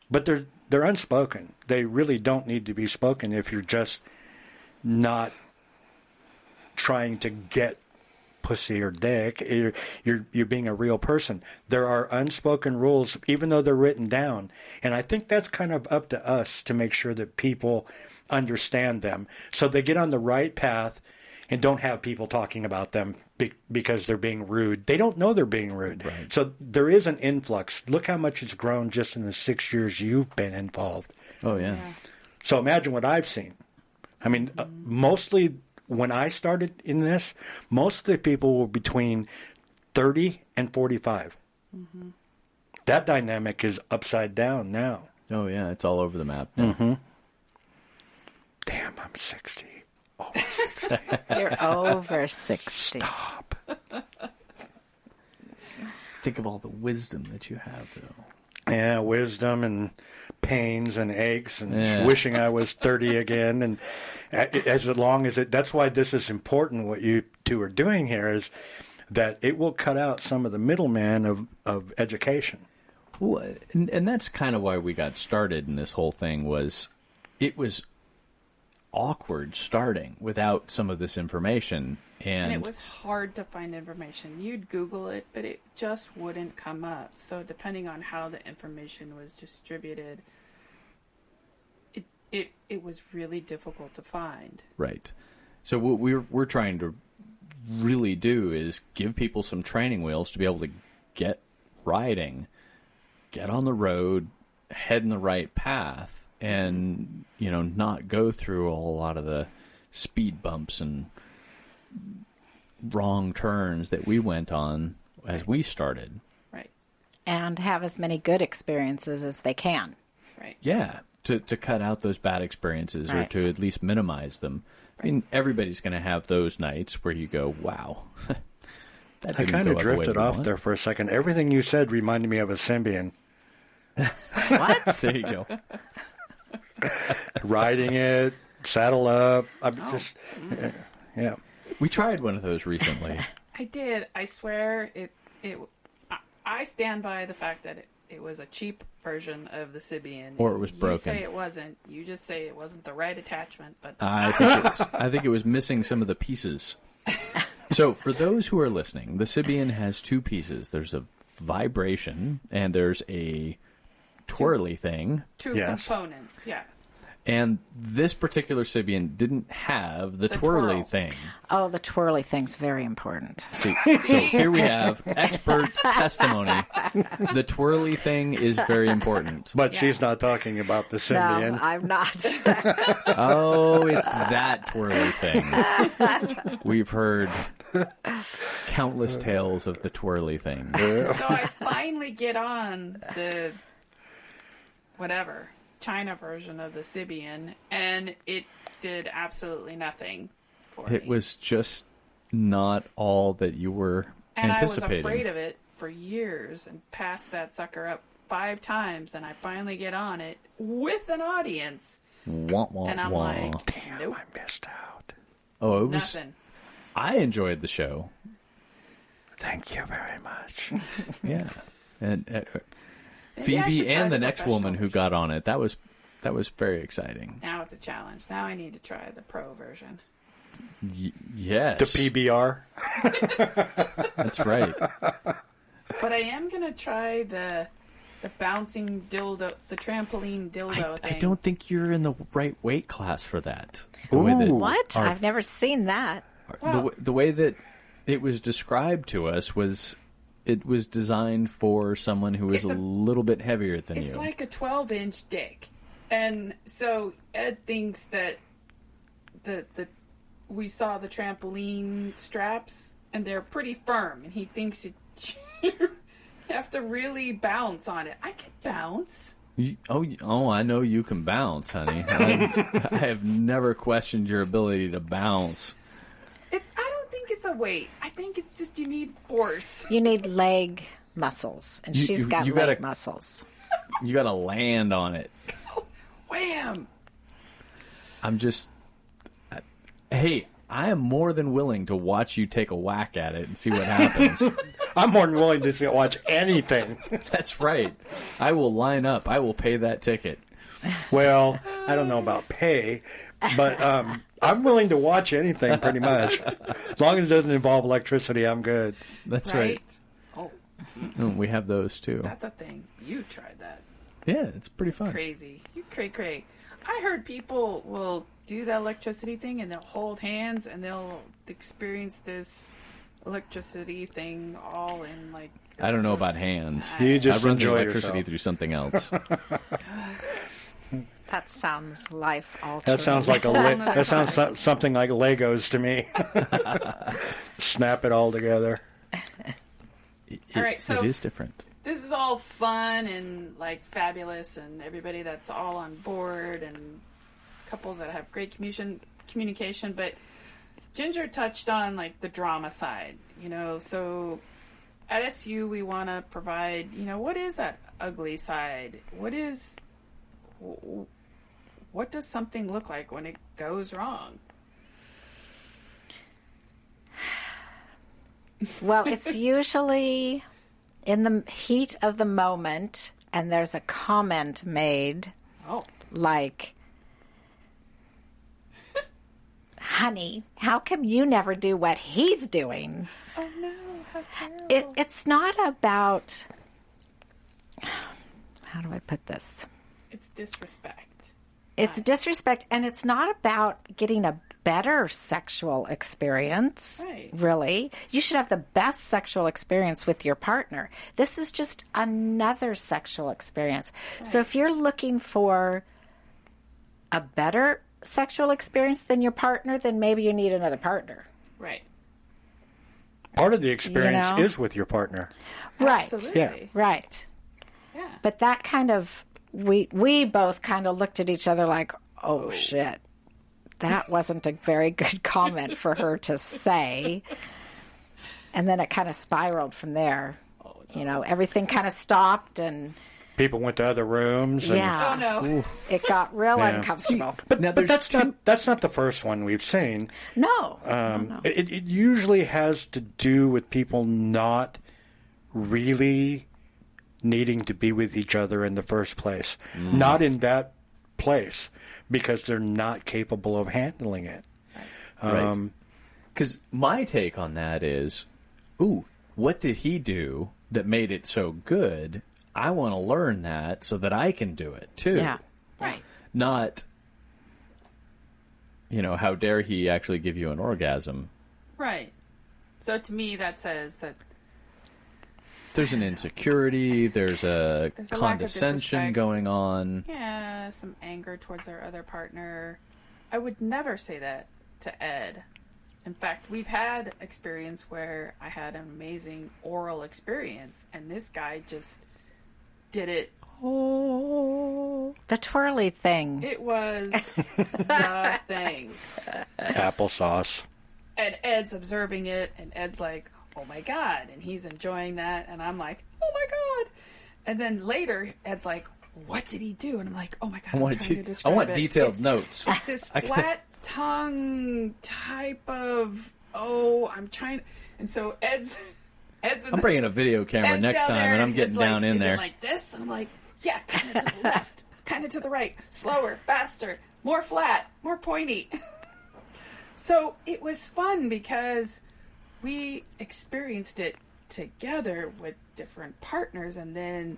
but they're unspoken. They really don't need to be spoken if you're just not trying to get pussy or dick. You're being a real person. There are unspoken rules, even though they're written down. And I think that's kind of up to us to make sure that people understand them, so they get on the right path and don't have people talking about them because they're being rude. They don't know they're being rude. Right. So there is an influx. Look how much it's grown just in the 6 years you've been involved.
Oh, yeah.
So imagine what I've seen. I mean, mostly when I started in this, most of the people were between 30 and 45. Mm-hmm. That dynamic is upside down now.
Oh, yeah, it's all over the map now.
Mm-hmm. Damn, I'm 60. Over 60.
You're over 60.
Stop.
Think of all the wisdom that you have, though.
Yeah, wisdom and pains and aches and wishing I was 30 again. And as long as that's why this is important, what you two are doing here, is that it will cut out some of the middleman of education.
Well, and that's kind of why we got started in this whole thing. It was awkward starting without some of this information.
And it was hard to find information. You'd Google it, but it just wouldn't come up. So depending on how the information was distributed, it was really difficult to find.
Right. So what we're trying to really do is give people some training wheels to be able to get riding, get on the road, head in the right path, and, not go through a whole lot of the speed bumps and wrong turns that we went on as we started.
Right.
And have as many good experiences as they can.
Right.
Yeah, to cut out those bad experiences or to at least minimize them. I mean, everybody's going to have those nights where you go, wow.
I kind of drifted off there for a second. Everything you said reminded me of a Symbian.
What?
There you go.
Riding it, saddle up. Yeah.
We tried one of those recently.
I did. I swear I stand by the fact that it was a cheap version of the Sybian.
Or it was broken.
You say it wasn't. You just say it wasn't the right attachment. But
I think it was missing some of the pieces. So for those who are listening, the Sybian has two pieces. There's a vibration and there's a twirly thing.
Two components, yeah.
And this particular Sybian didn't have the twirly
twirl.
thing.
Oh, the twirly thing's very important.
See, so here we have expert testimony. The twirly thing is very important.
But she's not talking about the Symbian.
No, I'm not.
Oh, it's that twirly thing. We've heard countless tales of the twirly thing.
So I finally get on the China version of the Sybian, and it did absolutely nothing for me.
It was just not all that you were anticipating.
I was afraid of it for years and passed that sucker up 5 times, and I finally get on it with an audience.
Wah, wah,
and I'm
wah.
like,
Damn,
nope.
I missed out.
Oh, it was.
Nothing.
I enjoyed the show.
Thank you very much.
Yeah, and
Maybe I should
Phoebe
try
and the
the
next woman who
professional
got on it. That was very exciting.
Now it's a challenge. Now I need to try the pro version.
Yes,
The PBR.
that's right.
But I am going to try the bouncing dildo, the trampoline dildo thing.
I don't think you're in the right weight class for that. The
Ooh.
way that
What? I've never seen that.
the way that it was described to us was it was designed for someone who is a little bit heavier than you.
It's like a 12-inch dick. And so Ed thinks that we saw the trampoline straps, and they're pretty firm, and he thinks you have to really bounce on it. I can bounce.
I know you can bounce, honey. I have never questioned your ability to bounce.
I don't think it's a weight. I think it's just you need force.
You need leg muscles, and she's got leg muscles.
You got to land on it.
Wham!
Hey, I am more than willing to watch you take a whack at it and see what happens.
I'm more than willing to watch anything.
That's right. I will line up. I will pay that ticket.
Well, I don't know about pay, but I'm willing to watch anything pretty much. As long as it doesn't involve electricity, I'm good.
That's right.
Oh,
We have those too.
that's a thing. You tried that.
Yeah, it's pretty fun.
Crazy. You cray. I heard people will do that electricity thing and they'll hold hands and they'll experience this electricity thing all in like...
I don't know about hands.
You just
I run the
enjoy
electricity
yourself.
through something else.
That sounds life altering.
That sounds like that sounds something like Legos to me. Snap it all together.
All right, so
it is different.
this is all fun and like fabulous, and everybody that's all on board, and couples that have great communication. But Ginger touched on like the drama side, So at SU, we want to provide, what is that ugly side? What does something look like when it goes wrong?
Well, it's usually in the heat of the moment, and there's a comment made like, honey, how come you never do what he's doing?
Oh, no, how terrible.
It's not about, how do I put this?
It's disrespect.
It's disrespect, and it's not about getting a better sexual experience,
Right.
really. You should have the best sexual experience with your partner. This is just another sexual experience. Right. So if you're looking for a better sexual experience than your partner, then maybe you need another partner.
Right.
Part of the experience is with your partner.
Right.
Absolutely.
Yeah.
Right.
Yeah.
But that kind of, we both kind of looked at each other like, oh. Shit. That wasn't a very good comment for her to say. And then it kind of spiraled from there.
Oh, no.
Everything kind of stopped, and
people went to other rooms. And,
Oh, no.
it got real uncomfortable.
But that's not the first one we've seen.
No.
It usually has to do with people not really needing to be with each other in the first place. Not in that place, because they're not capable of handling it.
Right. Because my take on that is, what did he do that made it so good? I want to learn that so that I can do it too.
Yeah. Right.
Not, how dare he actually give you an orgasm?
Right. So to me, that says that
there's an insecurity, there's a
There's a lack of
condescension
disrespect.
going on.
yeah, some anger towards their other partner. I would never say that to Ed. In fact, we've had experience where I had an amazing oral experience, and this guy just did it.
The twirly thing.
It was the thing.
Applesauce.
And Ed's observing it, and Ed's like, oh my God, and he's enjoying that, and I'm like, oh my God. And then later, Ed's like, what did he do? And I'm like, oh my God,
I want detailed notes.
It's this flat tongue type of, I'm trying, and so Ed's
I'm bringing a video camera
Ed's
next
down
time,
there,
and I'm getting
Ed's
down
like,
in
is
there.
it like this? And I'm like, yeah, kind of to the left, kind of to the right, slower, faster, more flat, more pointy. So it was fun because we experienced it together with different partners, and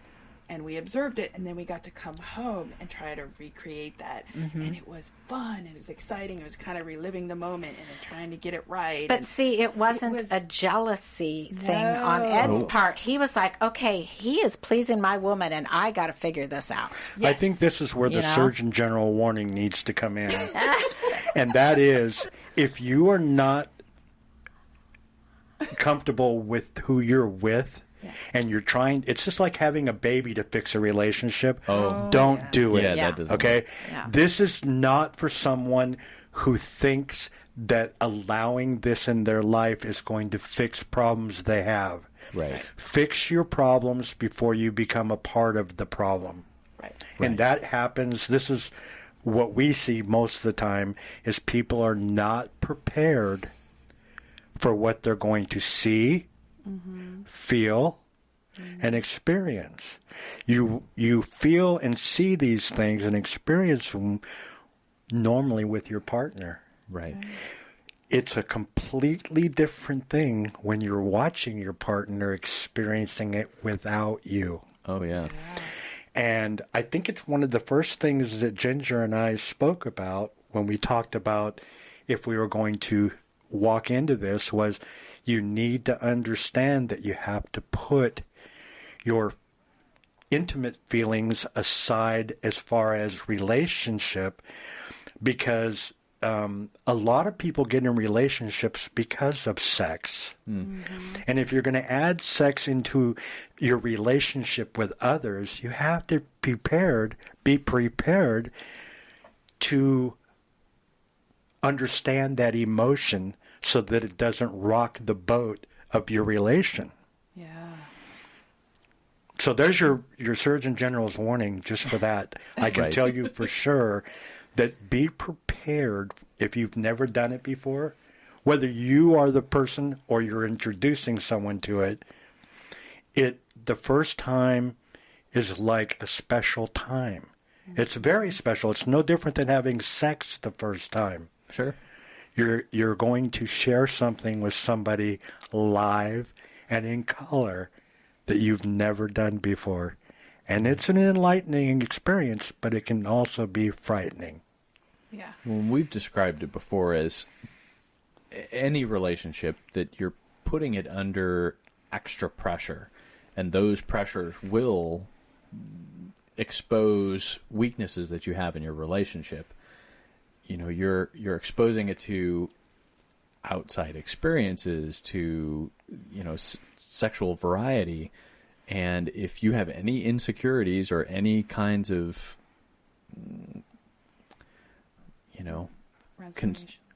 we observed it, and then we got to come home and try to recreate that. And it was fun. It was exciting. It was kind of reliving the moment and then trying to get it right.
But
and
see, it wasn't a jealousy thing on Ed's part. He was like, okay, he is pleasing my woman, and I got to figure this out.
I think this is where the Surgeon General warning needs to come in. And that is, if you are not comfortable with who you're with, and you're trying, it's just like having a baby to fix a relationship. Don't do it.
Yeah, that doesn't
Okay?
work.
Yeah.
This is not for someone who thinks that allowing this in their life is going to fix problems they have.
Right.
Fix your problems before you become a part of the problem.
right.
And that happens, this is what we see most of the time, is people are not prepared for what they're going to see, feel, and experience. You feel and see these things and experience them normally with your partner.
Right.
It's a completely different thing when you're watching your partner experiencing it without you.
Oh, yeah.
And I think it's one of the first things that Ginger and I spoke about when we talked about if we were going to walk into this was you need to understand that you have to put your intimate feelings aside as far as relationship, because a lot of people get in relationships because of sex. Mm-hmm. And if you're going to add sex into your relationship with others, you have to be prepared to understand that emotion so that it doesn't rock the boat of your relation.
Yeah.
So there's your Surgeon General's warning just for that. I can tell you for sure that be prepared if you've never done it before, whether you are the person or you're introducing someone to it. The first time is like a special time. It's very special. It's no different than having sex the first time.
Sure.
You're going to share something with somebody live and in color that you've never done before. And it's an enlightening experience, but it can also be frightening.
Yeah.
Well, we've described it before as any relationship that you're putting it under extra pressure, and those pressures will expose weaknesses that you have in your relationship. You know, you're exposing it to outside experiences, to, you know, sexual variety, and if you have any insecurities or any kinds of, you know,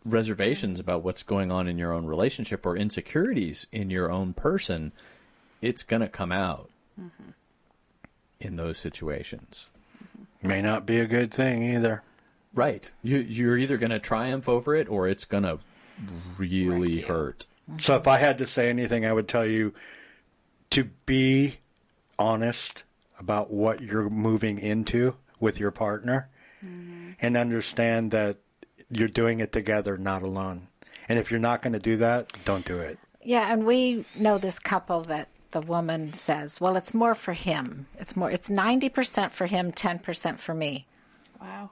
reservations about what's going on in your own relationship or insecurities in your own person, it's going to come out in those situations.
May not be a good thing either.
Right. You're either going to triumph over it or it's going to really hurt.
So if I had to say anything, I would tell you to be honest about what you're moving into with your partner and understand that you're doing it together, not alone. And if you're not going to do that, don't do it.
Yeah, and we know this couple that the woman says, well, it's more for him. It's 90% for him, 10% for me.
Wow.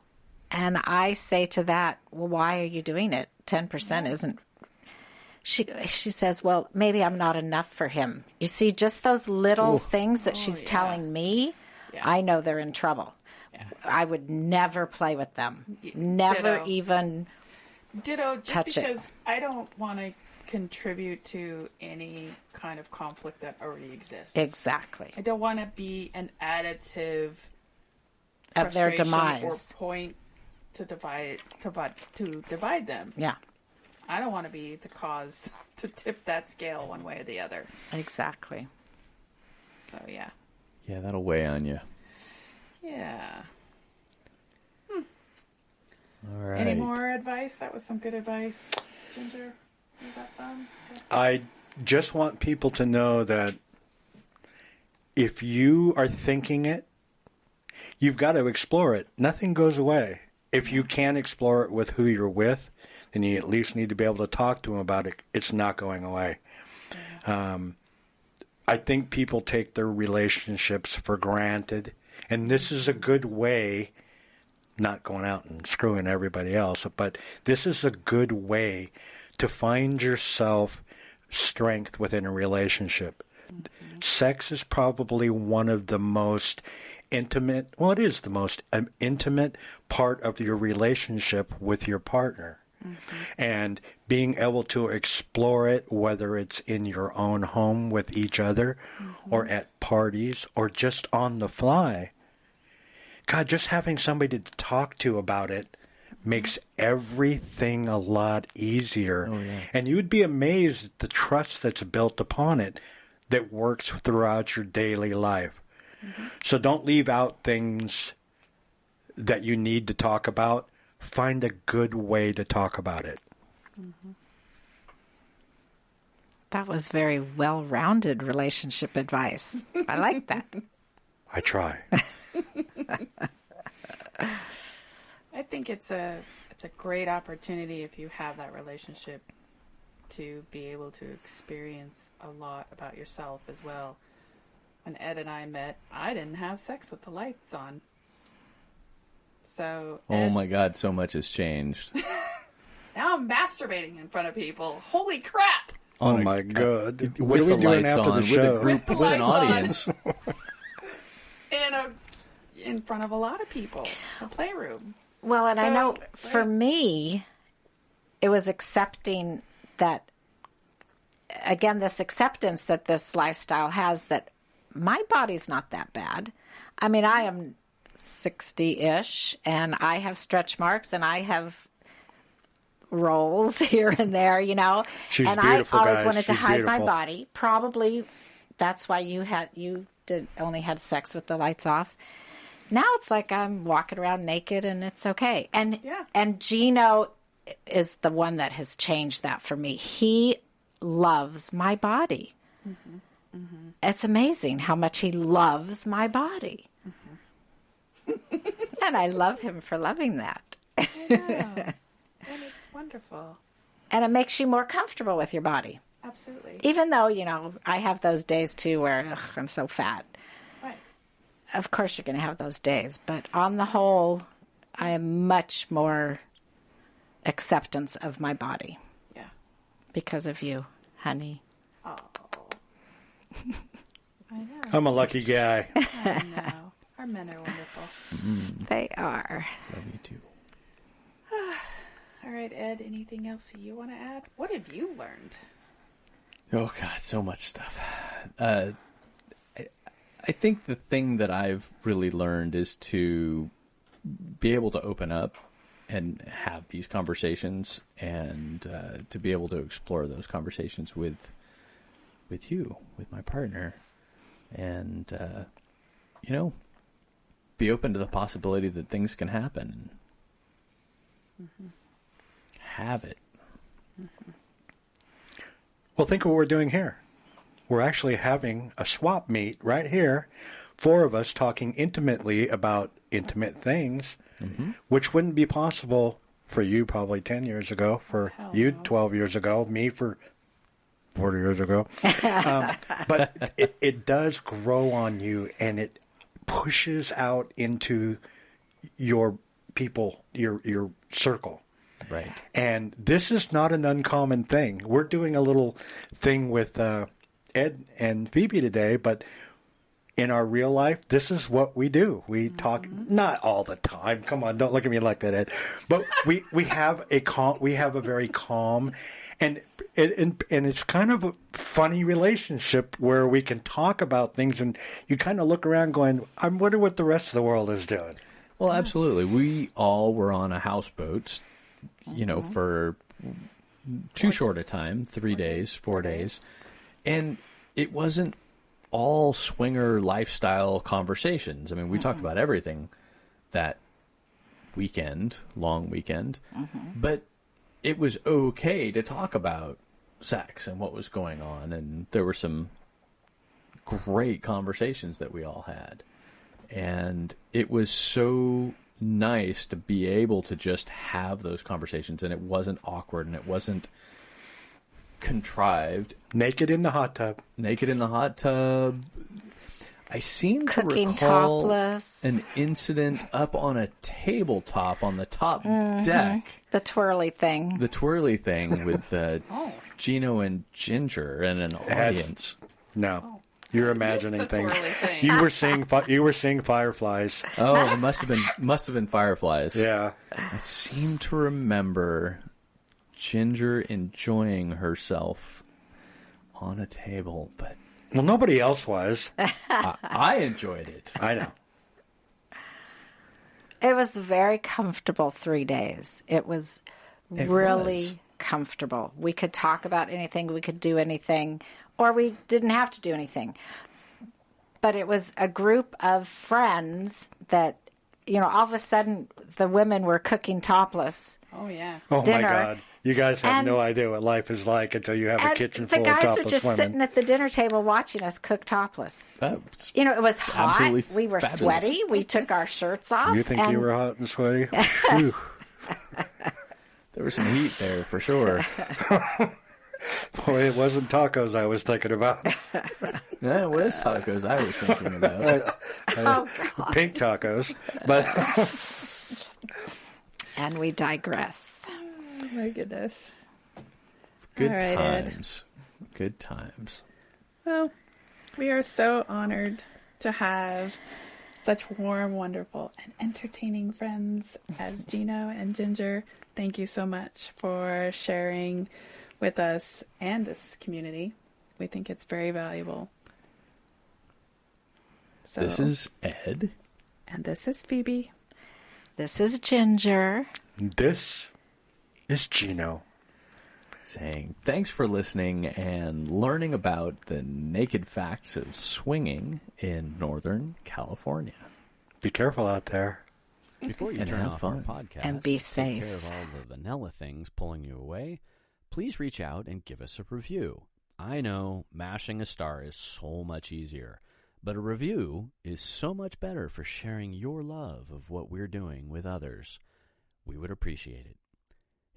And I say to that, well, why are you doing it? 10% isn't. She says, well, maybe I'm not enough for him. You see, just those little things that she's telling me, I know they're in trouble. Yeah. I would never play with them. Never even touch
just because
it.
I don't want to contribute to any kind of conflict that already exists.
Exactly.
I don't want to be an additive
of their demise
or point to divide them.
Yeah.
I don't want to be the cause to tip that scale one way or the other.
Exactly.
So, yeah.
Yeah, that'll weigh on you.
Yeah.
All right.
Any more advice? That was some good advice. Ginger, you got some?
I just want people to know that if you are thinking it, you've got to explore it. Nothing goes away. If you can explore it with who you're with, then you at least need to be able to talk to them about it. It's not going away. I think people take their relationships for granted, and this is a good way, not going out and screwing everybody else, but this is a good way to find yourself strength within a relationship. Mm-hmm. Sex is probably one of the most intimate, well, it is the most intimate part of your relationship with your partner. Mm-hmm. And being able to explore it, whether it's in your own home with each other or at parties or just on the fly. God, just having somebody to talk to about it makes everything a lot easier. Oh, yeah. And you would be amazed at the trust that's built upon it that works throughout your daily life. Mm-hmm. So don't leave out things that you need to talk about. Find a good way to talk about it.
Mm-hmm. That was very well-rounded relationship advice. I like that.
I try.
I think it's a great opportunity if you have that relationship to be able to experience a lot about yourself as well. When Ed and I met, I didn't have sex with the lights on. So
oh my God, so much has changed.
Now I'm masturbating in front of people. Holy crap!
Oh my God!
With the lights on, with a group, with an audience.
in front of a lot of people, a playroom.
Well, and I know
So,
for
right.
me, it was accepting that, again, this acceptance that this lifestyle has, that my body's not that bad. I mean, I am 60-ish, and I have stretch marks, and I have rolls here and there, you know.
She's
and
beautiful,
I always
guys.
wanted to
She's
hide my
beautiful.
body. Probably that's why you only had sex with the lights off. Now it's like I'm walking around naked and it's okay. And
Yeah.
and Gino is the one that has changed that for me. He loves my body. Mm-hmm. Mm-hmm. It's amazing how much he loves my body. Mm-hmm. And I love him for loving that.
Yeah. And it's wonderful.
And it makes you more comfortable with your body.
Absolutely.
Even though, you know, I have those days too where I'm so fat.
Right.
Of course, you're going to have those days. But on the whole, I am much more acceptance of my body
Yeah.
because of you, honey.
Oh. I know.
I'm a lucky guy.
I know. Our men are wonderful.
They are.
Love you too.
All right, Ed, anything else you want to add? What have you learned?
Oh God, so much stuff. I think the thing that I've really learned is to be able to open up and have these conversations, and to be able to explore those conversations with you, with my partner, and you know, be open to the possibility that things can happen. Mm-hmm. Have it.
Mm-hmm.
Well, think of what we're doing here. We're actually having a swap meet right here, 4 of us talking intimately about intimate things, which wouldn't be possible for you probably 10 years ago, for
Hell
you
no.
12 years ago, me for 40 years ago. But it does grow on you, and it pushes out into your people, your circle.
Right.
And this is not an uncommon thing. We're doing a little thing with Ed and Phoebe today, but in our real life, this is what we do. We talk, not all the time. Come on, don't look at me like that, Ed. But we have a very calm, and it's kind of a funny relationship where we can talk about things, and you kind of look around going, I wonder what the rest of the world is doing.
Well, absolutely. We all were on a houseboat, you know, for too short a time, 3 days, 4 days. And it wasn't all swinger lifestyle conversations. I mean, we talked about everything that weekend, long weekend, but it was okay to talk about sex and what was going on. And there were some great conversations that we all had. And it was so nice to be able to just have those conversations, and it wasn't awkward, and it wasn't contrived.
Naked in the hot tub.
Naked in the hot tub. I seem to
Cooking
recall
topless.
an incident up on a tabletop on the top deck.
The twirly thing.
The twirly thing with Gino and Ginger and an audience.
No. You're imagining
the
things.
twirly thing.
You were seeing fireflies.
Oh, it must have been fireflies.
Yeah.
I seem to remember Ginger enjoying herself on a table, but
Well, nobody else was.
I enjoyed it.
I know.
It was very comfortable 3 days. It was really comfortable. We could talk about anything. We could do anything. Or we didn't have to do anything. But it was a group of friends that, you know, all of a sudden the women were cooking topless.
Oh, yeah.
Oh,
Dinner.
my God. You guys have
And-
no idea what life is like until you have a
And
kitchen
the
full of
guys
topless
were just
women.
sitting at the dinner table watching us cook topless.
That's
You know, it was hot.
Absolutely
We were
fabulous.
sweaty. We took our shirts off.
You think
and
you were hot and sweaty? Whew.
there was some heat there for sure.
Boy, it wasn't tacos I was thinking about.
Yeah, it was tacos I was thinking about.
Oh, God.
Pink tacos. But
And we digress.
Oh, my goodness.
Good
All right, Ed.
times. Good times.
Well, we are so honored to have such warm, wonderful, and entertaining friends as Gino and Ginger. Thank you so much for sharing with us and this community. We think it's very valuable. So,
This is Ed.
And this is Phoebe.
This is Ginger.
This is Gino.
Saying thanks for listening and learning about the naked facts of swinging in Northern California.
Be careful out there.
Before you
And
turn
have
off
fun.
our podcast
And be
to
safe.
take care of all the vanilla things pulling you away, please reach out and give us a review. I know mashing a star is so much easier, but a review is so much better for sharing your love of what we're doing with others. We would appreciate it.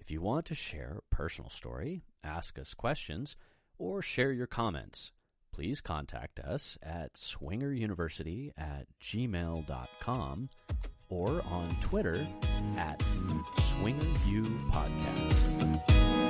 If you want to share a personal story, ask us questions, or share your comments, please contact us at swingeruniversity@gmail.com or on Twitter @SwingerViewPodcast.